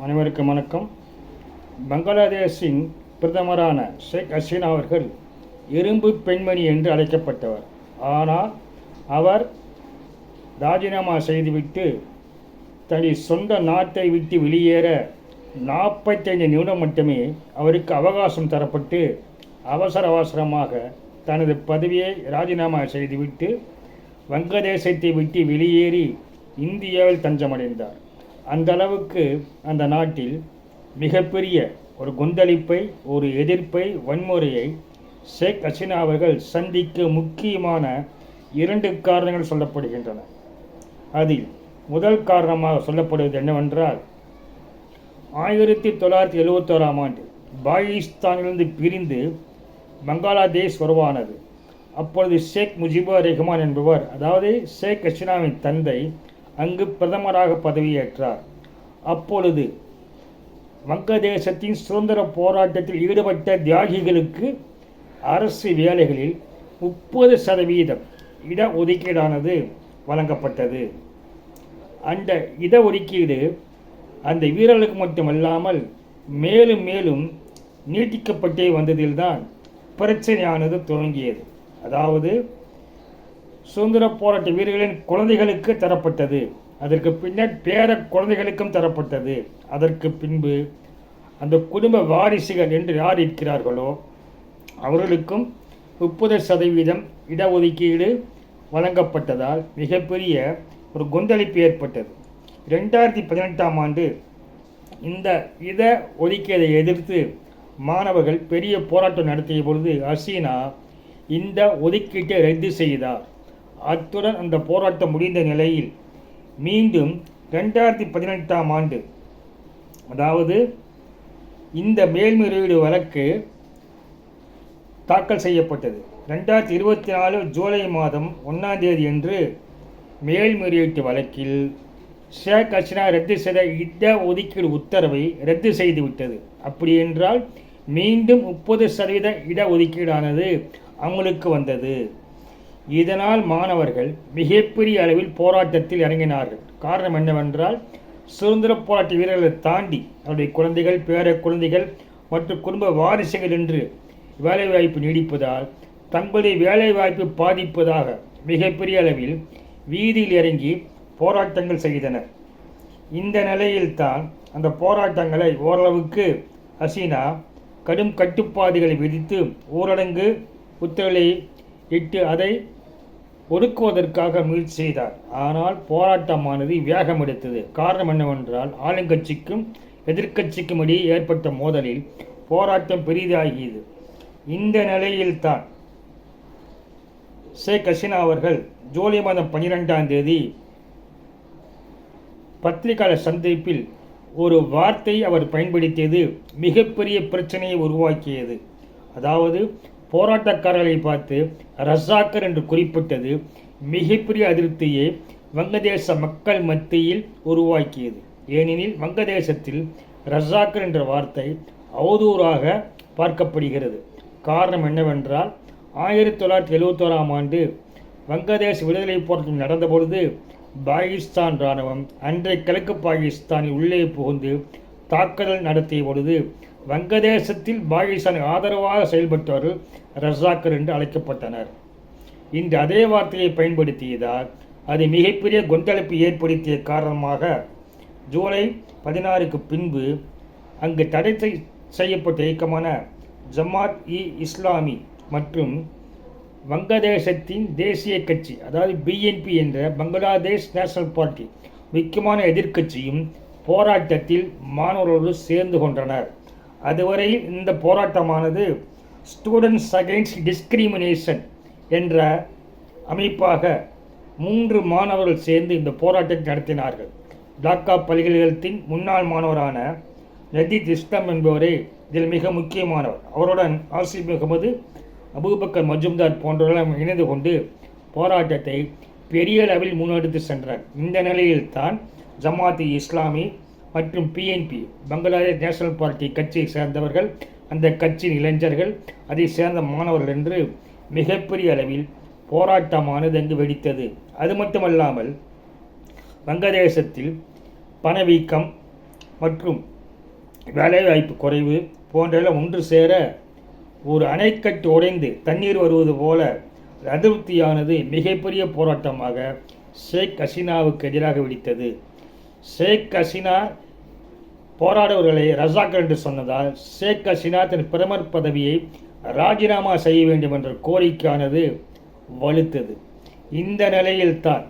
அனைவருக்கும் வணக்கம். பங்களாதேஷின் பிரதமரான ஷேக் ஹசீனா அவர்கள் இரும்பு பெண்மணி என்று அழைக்கப்பட்டவர். ஆனால் அவர் ராஜினாமா செய்துவிட்டு தனது சொந்த நாட்டை விட்டு வெளியேற 45 நிமிடம் மட்டுமே அவருக்கு அவகாசம் தரப்பட்டு அவசரமாக தனது பதவியை ராஜினாமா செய்துவிட்டு வங்கதேசத்தை விட்டு வெளியேறி இந்தியாவில் தஞ்சமடைந்தார். அந்த அளவுக்கு அந்த நாட்டில் மிகப்பெரிய ஒரு கொந்தளிப்பை, ஒரு எதிர்ப்பை, வன்முறையை ஷேக் ஹசீனா அவர்கள் சந்திக்க முக்கியமான 2 காரணங்கள் சொல்லப்படுகின்றன. அதில் முதல் காரணமாக சொல்லப்படுவது என்னவென்றால், 1971ஆம் ஆண்டு பாகிஸ்தானிலிருந்து பிரிந்து பங்களாதேஷ் உருவானது. அப்பொழுது ஷேக் முஜிபுர் ரஹ்மான் என்பவர், அதாவது ஷேக் ஹசீனாவின் தந்தை, அங்கு பிரதமராக பதவியேற்றார். அப்பொழுது வங்கதேசத்தின் சுதந்திர போராட்டத்தில் ஈடுபட்ட தியாகிகளுக்கு அரசு வேலைகளில் 30% இடஒதுக்கீடானது வழங்கப்பட்டது. அந்த இடஒதுக்கீடு அந்த வீரர்களுக்கு மட்டுமல்லாமல் மேலும் மேலும் நீட்டிக்கப்பட்டே வந்ததில்தான் பிரச்சனையானது துவங்கியது. அதாவது சுதந்திர போராட்ட வீரர்களின் குழந்தைகளுக்கு தரப்பட்டது, அதற்கு பின்னர் பேர குழந்தைகளுக்கும் தரப்பட்டது. அதற்கு பின்பு அந்த குடும்ப வாரிசுகள் என்று யார் இருக்கிறார்களோ அவர்களுக்கும் 30% இடஒதுக்கீடு வழங்கப்பட்டதால் மிகப்பெரிய ஒரு கொந்தளிப்பு ஏற்பட்டது. 2018ஆம் ஆண்டு இந்த இட ஒதுக்கீடை எதிர்த்து மாணவர்கள் பெரிய போராட்டம் நடத்திய பொழுது ஹசீனா இந்த ஒதுக்கீட்டை ரத்து செய்தார். அத்துடன் அந்த போராட்டம் முடிந்த நிலையில் மீண்டும் 2018ஆம் ஆண்டு, அதாவது இந்த மேல்முறையீடு வழக்கு தாக்கல் செய்யப்பட்டது. 2024 ஜூலை மாதம் 1ஆம் தேதி அன்று மேல்முறையீட்டு வழக்கில் ஷேக் ஹசீனா ரத்து செய்த இட ஒதுக்கீடு உத்தரவை ரத்து செய்துவிட்டது. அப்படி என்றால் மீண்டும் 30% இடஒதுக்கீடானது அமலுக்கு வந்தது. இதனால் மாணவர்கள் மிகப்பெரிய அளவில் போராட்டத்தில் இறங்கினார்கள். காரணம் என்னவென்றால், சுதந்திர போராட்ட வீரர்களை தாண்டி அவருடைய குழந்தைகள், பேர குழந்தைகள் மற்றும் குடும்ப வாரிசுகள் என்று வேலைவாய்ப்பு நீடிப்பதால் தங்களுடைய வேலைவாய்ப்பு பாதிப்பதாக மிகப்பெரிய அளவில் வீதியில் இறங்கி போராட்டங்கள் செய்தனர். இந்த நிலையில்தான் அந்த போராட்டங்களை ஓரளவுக்கு ஹசீனா கடும் கட்டுப்பாடுகளை விதித்து ஊரடங்கு உத்தரவை இட்டு அதை ஒடுக்குவதற்காக முயற்சி செய்தார். ஆனால் போராட்டமானது வேகம் எடுத்தது. காரணம் என்னவென்றால், ஆளுங்கட்சிக்கும் எதிர்க்கட்சிக்கும் இடையே ஏற்பட்ட மோதலில் போராட்டம் பெரிதாகியது. இந்த நிலையில்தான் ஷேக் ஹசீனா அவர்கள் ஜூலை மாதம் 12ஆம் தேதி பத்திரிகையாளர் சந்திப்பில் ஒரு வார்த்தை அவர் பயன்படுத்தியது மிகப்பெரிய பிரச்சனையை உருவாக்கியது. அதாவது போராட்டக்காரர்களை பார்த்து ரஸாக்கர் என்று குறிப்பிட்டது மிகப்பெரிய அதிருப்தியை வங்கதேச மக்கள் மத்தியில் உருவாக்கியது. ஏனெனில் வங்கதேசத்தில் ரஸாக்கர் என்ற வார்த்தை அவதூறாக பார்க்கப்படுகிறது. காரணம் என்னவென்றால், 1971ஆம் ஆண்டு வங்கதேச விடுதலை போராட்டம் நடந்தபொழுது பாகிஸ்தான் இராணுவம் அன்றைய கிழக்கு பாகிஸ்தானில் உள்ளே புகுந்து தாக்குதல் நடத்திய பொழுது வங்கதேசத்தில் பாகிஸ்தானுக்கு ஆதரவாக செயல்பட்டவர்கள் ரஸாக்கர் என்று அழைக்கப்பட்டனர். இன்று அதே வார்த்தையை பயன்படுத்தியதால் அது மிகப்பெரிய கொந்தளிப்பு ஏற்படுத்திய காரணமாக ஜூலை 16க்கு பின்பு அங்கு தடை செய்யப்பட்ட இயக்கமான ஜமாத்-இ-இஸ்லாமி மற்றும் வங்கதேசத்தின் தேசிய கட்சி, அதாவது பிஎன்பி என்ற பங்களாதேஷ் நேஷனல் பார்ட்டி முக்கியமான எதிர்க்கட்சியும் போராட்டத்தில் மாணவர்களோடு சேர்ந்து கொண்டனர். அதுவரையில் இந்த போராட்டமானது ஸ்டூடெண்ட்ஸ் அகெயின்ஸ்ட் டிஸ்கிரிமினேஷன் என்ற அமைப்பாக 3 மாணவர்கள் சேர்ந்து இந்த போராட்டத்தை நடத்தினார்கள். டாக்கா பல்கலைக்கழகத்தின் முன்னாள் மாணவரான நதீத் இஸ்லாம் என்பவரே இதில் மிக முக்கியமானவர். அவருடன் ஆசிப் முகமது, அபூபக்கர் மஜும்தார் போன்றவர்கள் இணைந்து கொண்டு போராட்டத்தை பெரிய அளவில் முன்னெடுத்து சென்றனர். இந்த நிலையில்தான் ஜமாத்-இ-இஸ்லாமி மற்றும் பிஎன்பி, பங்களாதேஷ் நேஷனல் பார்ட்டி கட்சியை சேர்ந்தவர்கள், அந்த கட்சியின் இளைஞர்கள், அதை சேர்ந்த மாணவர்கள் என்று மிகப்பெரிய அளவில் போராட்டமானது அங்கு வெடித்தது. அது மட்டுமல்லாமல் வங்கதேசத்தில் பணவீக்கம் மற்றும் வேலைவாய்ப்பு குறைவு போன்றெல்லாம் ஒன்று சேர ஒரு அணைக்கட்டு உடைந்து தண்ணீர் வருவது போல அதிருப்தியானது மிகப்பெரிய போராட்டமாக ஷேக் ஹசீனாவுக்கு எதிராக வெடித்தது. ஷேக் ஹசீனா போராடுவர்களை ரஜாக்கள் என்று சொன்னதால் ஷேக் ஹசீனா தன் பிரதமர் பதவியை ராஜினாமா செய்ய வேண்டும் என்ற கோரிக்கையானது வலுத்தது. இந்த நிலையில்தான்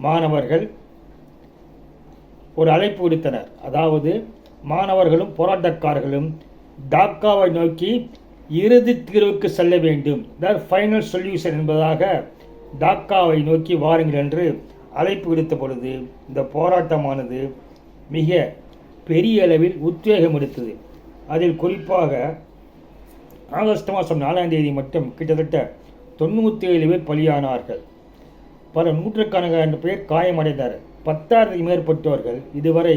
மாணவர்கள் ஒரு அழைப்பு விடுத்தனர். அதாவது மாணவர்களும் போராட்டக்காரர்களும் டாக்காவை நோக்கி இறுதி தீர்வுக்கு செல்ல வேண்டும், ஃபைனல் சொல்யூஷன் என்பதாக டாக்காவை நோக்கி வாருங்கள் என்று அழைப்பு விடுத்த பொழுது இந்த போராட்டமானது மிக பெரிய அளவில் உத்வேகம் எடுத்தது. அதில் குறிப்பாக ஆகஸ்ட் மாதம் 4ஆம் தேதி மட்டும் கிட்டத்தட்ட 97 பேர் பலியானார்கள். பல நூற்றுக்கணக்கான பேர் காயமடைந்தார். 10,000 மேற்பட்டவர்கள் இதுவரை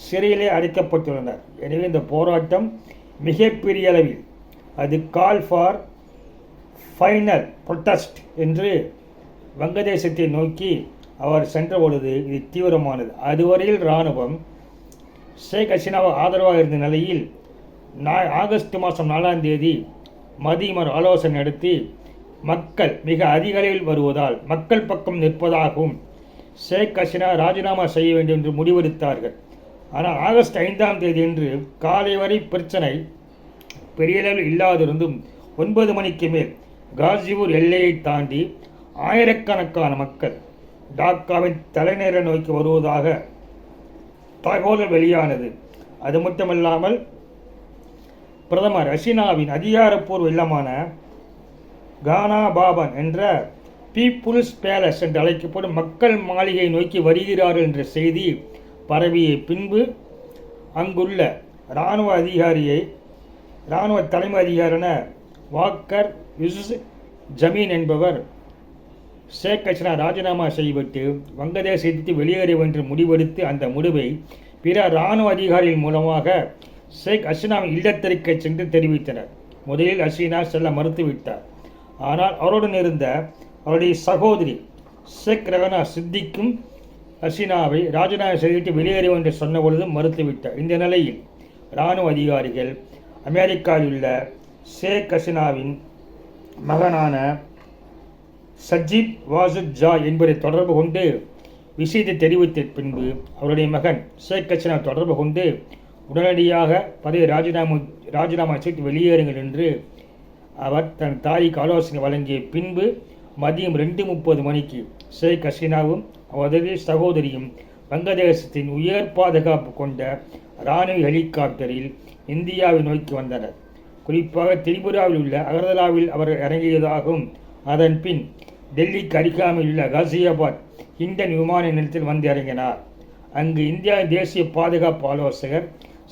சிறையிலே அடைக்கப்பட்டுள்ளனர். எனவே இந்த போராட்டம் மிகப்பெரிய அளவில் அது கால் ஃபார் ஃபைனல் ப்ரொட்டஸ்ட் என்று வங்கதேசத்தை நோக்கி அவர் சென்ற பொழுது இது தீவிரமானது. அதுவரையில் இராணுவம் ஷேக் ஹசீனாவை ஆதரவாக இருந்த நிலையில் ஆகஸ்ட் மாதம் 4ஆம் தேதி மதியம் ஆலோசனை நடத்தி மக்கள் மிக அதிக அளவில் வருவதால் மக்கள் பக்கம் நிற்பதாகவும் ஷேக் ஹசீனா ராஜினாமா செய்ய வேண்டும் என்று முடிவெடுத்தார்கள். ஆனால் ஆகஸ்ட் 5ஆம் தேதி என்று காலை வரை பிரச்சனை பெரிய அளவில் இல்லாதிருந்தும் 9 மணிக்கு மேல் காசிபூர் எல்லையை தாண்டி ஆயிரக்கணக்கான மக்கள் டாக்காவின் தலைநகரை நோக்கி வருவதாக தகவல் வெளியானது. அது மட்டுமல்லாமல் பிரதமர் ஹசீனாவின் அதிகாரப்பூர்வ இல்லமான கானா பாபன் என்ற பீப்புள்ஸ் பேலஸ் என்று அழைக்கப்படும் மக்கள் மாளிகை நோக்கி வருகிறார்கள் என்ற செய்தி பரவிய பின்பு அங்குள்ள இராணுவ தலைமை அதிகாரியான வாக்கர் யூசுப் ஜமீன் என்பவர் ஷேக் ஹசீனா ராஜினாமா செய்துவிட்டு வங்கதேசத்தை வெளியேற என்று முடிவெடுத்து அந்த முடிவை பிற இராணுவ அதிகாரிகள் மூலமாக ஷேக் ஹசீனாவின் இல்லத்திற்கு சென்று தெரிவித்தனர். முதலில் ஹசீனா செல்ல மறுத்துவிட்டார். ஆனால் அவருடன் இருந்த அவருடைய சகோதரி ஷேக் ரெஹானா சித்திக்கும் ஹசீனாவை ராஜினாமா செய்துவிட்டு வெளியேற என்று சொன்ன பொழுதும் மறுத்துவிட்டார். இந்த நிலையில் இராணுவ அதிகாரிகள் அமெரிக்காவில் உள்ள ஷேக் ஹசீனாவின் மகனான சஜித் வாசுத் ஜா என்பதை தொடர்பு கொண்டு விஷயத்தை தெரிவித்த பின்பு அவருடைய மகன் ஷேக் ஹசீனா தொடர்பு கொண்டு உடனடியாக பதவி ராஜினாமா செய்து வெளியேறுங்கள் என்று அவர் தன் தாய்க்கு ஆலோசனை வழங்கிய பின்பு மதியம் 2:30 மணிக்கு ஷேக் ஹசீனாவும் அவரது சகோதரியும் வங்கதேசத்தின் உயர் பாதுகாப்பு கொண்ட இராணுவ ஹெலிகாப்டரில் இந்தியாவை நோக்கி வந்தனர். குறிப்பாக திரிபுராவில் உள்ள அகர்தலாவில் அவர் இறங்கியதாகவும் அதன் பின் டெல்லிக்கு அருகாமையில் உள்ள காசியாபாத் இந்தியன் விமான நிலையத்தில் வந்து இறங்கினார். அங்கு இந்தியா தேசிய பாதுகாப்பு ஆலோசகர்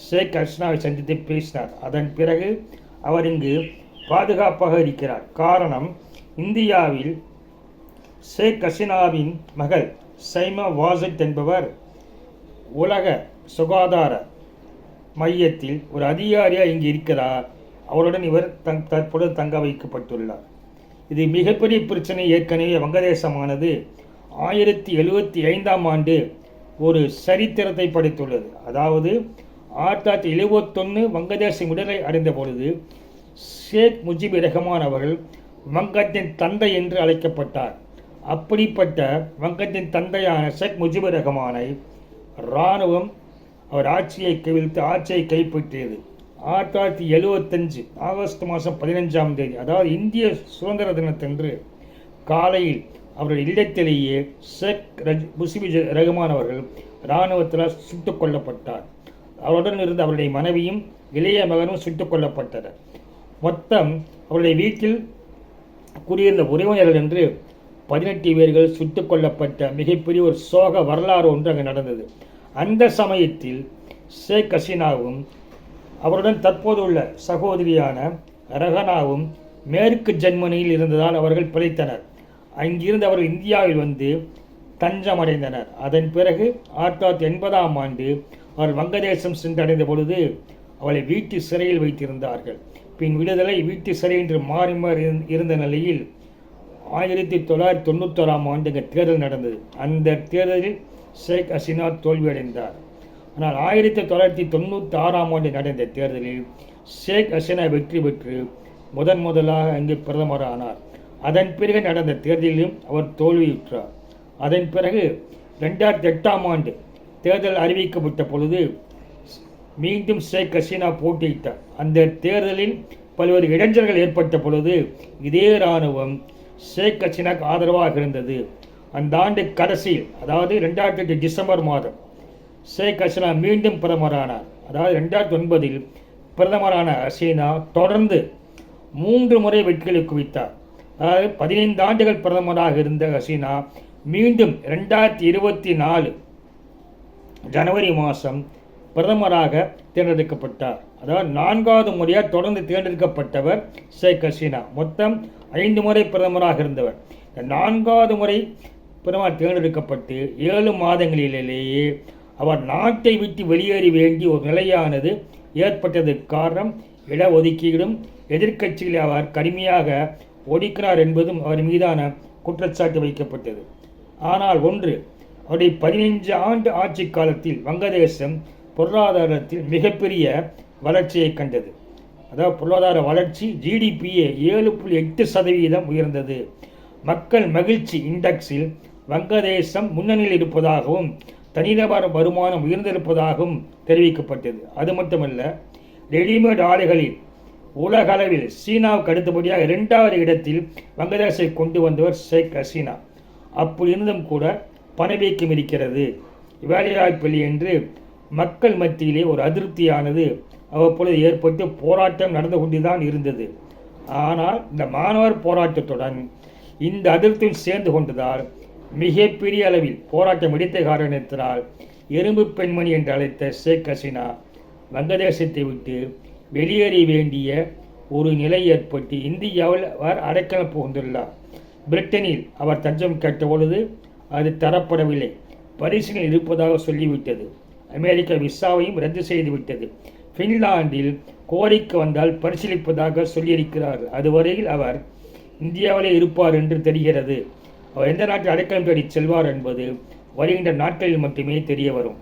ஷேக் ஹசீனாவை சந்தித்து பேசினார். அதன் பிறகு அவர் இங்கு பாதுகாப்பாக இருக்கிறார். காரணம், இந்தியாவில் ஷேக் ஹசீனாவின் மகள் சைமா வாசித் என்பவர் உலக சுகாதார மையத்தில் ஒரு அதிகாரியாக இங்கு இருக்கிறார். அவருடன் இவர் தற்பொழுது தங்க வைக்கப்பட்டுள்ளார். இது மிகப்பெரிய பிரச்சனை. ஏற்கனவே வங்கதேசமானது 1075ஆம் ஆண்டு ஒரு சரித்திரத்தை படைத்துள்ளது. அதாவது 1971 வங்கதேசம் விடுதலை அடைந்த பொழுது ஷேக் முஜிபுர் ரஹ்மான் அவர்கள் வங்கத்தின் தந்தை என்று அழைக்கப்பட்டார். அப்படிப்பட்ட வங்கத்தின் தந்தையான ஷேக் முஜிபுர் ரஹ்மானை இராணுவம் அவர் ஆட்சியை கைப்பற்றியது. 1975 ஆகஸ்ட் மாதம் 15ஆம் தேதி, அதாவது இந்திய சுதந்திர தினத்தன்று காலையில் அவருடைய இல்லத்திலேயே ஷேக் முஜிபுர் ரஹ்மான் அவர்கள் இராணுவத்தில் சுட்டுக் கொல்லப்பட்டார். அவருடன் இருந்த அவருடைய மனைவியும் இளைய மகனும் சுட்டுக் கொல்லப்பட்டனர். மொத்தம் அவருடைய வீட்டில் குடியிருந்த உறவினர்கள் என்று 18 பேர்கள் சுட்டுக் கொல்லப்பட்ட மிகப்பெரிய ஒரு சோக வரலாறு ஒன்று அங்கு நடந்தது. அந்த சமயத்தில் ஷேக் ஹசீனாவும் அவருடன் தற்போது உள்ள சகோதரியான ரெஹானாவும் மேற்கு ஜெர்மனியில் இருந்ததால் அவர்கள் பிழைத்தனர். அங்கிருந்து அவர்கள் இந்தியாவில் வந்து தஞ்சமடைந்தனர். அதன் பிறகு 1980ஆம் ஆண்டு அவர் வங்கதேசம் சென்றடைந்த பொழுது அவளை வீட்டு சிறையில் வைத்திருந்தார்கள். பின் விடுதலை, வீட்டு சிறை என்று மாறி மாறி இருந்த நிலையில் 1991ஆம் ஆண்டு தேர்தல் நடந்தது. அந்த தேர்தலில் ஷேக் ஹசீனா தோல்வியடைந்தார். ஆனால் 1996 நடந்த தேர்தலில் ஷேக் ஹசீனா வெற்றி பெற்று முதலாக அங்கு பிரதமரானார். அதன் பிறகு நடந்த தேர்தலிலும் அவர் தோல்வியுற்றார். அதன் பிறகு 2008 தேர்தல் அறிவிக்கப்பட்ட பொழுது மீண்டும் ஷேக் ஹசீனா போட்டியிட்டார். அந்த தேர்தலில் பல்வேறு இடைஞ்சல்கள் ஏற்பட்ட பொழுது இதே இராணுவம் ஷேக் ஹசீனாக்கு ஆதரவாக இருந்தது. அந்த ஆண்டு கடைசியில், அதாவது 2008 டிசம்பர் மாதம் ஷேக் ஹசீனா மீண்டும் பிரதமரானார். அதாவது 2009 பிரதமரான ஹசீனா தொடர்ந்து 3 முறை வெற்றிகளை குவித்தார். அதாவது 15 ஆண்டுகள் பிரதமராக இருந்த ஹசீனா மீண்டும் 2024 ஜனவரி மாதம் பிரதமராக தேர்ந்தெடுக்கப்பட்டார். அதாவது 4வது முறையாக தொடர்ந்து தேர்ந்தெடுக்கப்பட்டவர் ஷேக் ஹசீனா. மொத்தம் 5 முறை பிரதமராக இருந்தவர். 4வது முறை பிரதமர் தேர்ந்தெடுக்கப்பட்டு 7 மாதங்களிலேயே அவர் நாட்டை விட்டு வெளியேற வேண்டிய ஒரு நிலையானது ஏற்பட்டதற்கு காரணம் இடஒதுக்கீடும் எதிர்க்கட்சிகளை அவர் கடுமையாக ஒடுக்கினார் என்பதும் அவர் மீதான குற்றச்சாட்டு வைக்கப்பட்டது. ஆனால் அவருடைய 15 ஆண்டு ஆட்சி காலத்தில் வங்கதேசம் பொருளாதாரத்தில் மிகப்பெரிய வளர்ச்சியை கண்டது. அதாவது பொருளாதார வளர்ச்சி ஜிடிபியே 7.8% உயர்ந்தது. மக்கள் மகிழ்ச்சி இண்டெக்ஸில் வங்கதேசம் முன்னணியில் இருப்பதாகவும் தனிநபர் வருமானம் உயர்ந்திருப்பதாகவும் தெரிவிக்கப்பட்டது. அது மட்டுமல்ல, ரெடிமேட் ஆடைகளில் உலக அளவில் சீனாவுக்கு அடுத்தபடியாக 2வது இடத்தில் வங்கதேசத்தை கொண்டு வந்தவர் ஷேக் ஹசீனா. அப்படி இருந்தும் கூட பணவீக்கம் இருக்கிறது, வேலைவாய்ப்பில்லை என்று மக்கள் மத்தியிலே ஒரு அதிருப்தியானது அவ்வப்பொழுது ஏற்பட்டு போராட்டம் நடந்து கொண்டுதான் இருந்தது. ஆனால் இந்த மாணவர் போராட்டத்துடன் இந்த அதிருப்தியில் சேர்ந்து கொண்டதால் மிகப்பெரிய அளவில் போராட்டம் வெடித்த காரணத்தினால் எறும்பு பெண்மணி என்று அழைத்த ஷேக் ஹசீனா வங்கதேசத்தை விட்டு வெளியேற வேண்டிய ஒரு நிலை ஏற்பட்டு இந்தியாவில் அவர் அடைக்கலம் புகுந்துள்ளார். பிரிட்டனில் அவர் தஞ்சம் கேட்ட பொழுது அது தரப்படவில்லை, பரிசீலனை இருப்பதாக சொல்லிவிட்டது. அமெரிக்க விசாவையும் ரத்து செய்துவிட்டது. பின்லாந்தில் கோரிக்கை வந்தால் பரிசீலிப்பதாக சொல்லியிருக்கிறார்கள். அதுவரையில் அவர் இந்தியாவிலே இருப்பார் என்று தெரிகிறது. அவர் எந்த நாட்டில் அடைக்கலம் தேடி செல்வார் என்பது வருகின்ற நாட்களில் மட்டுமே தெரிய வரும்.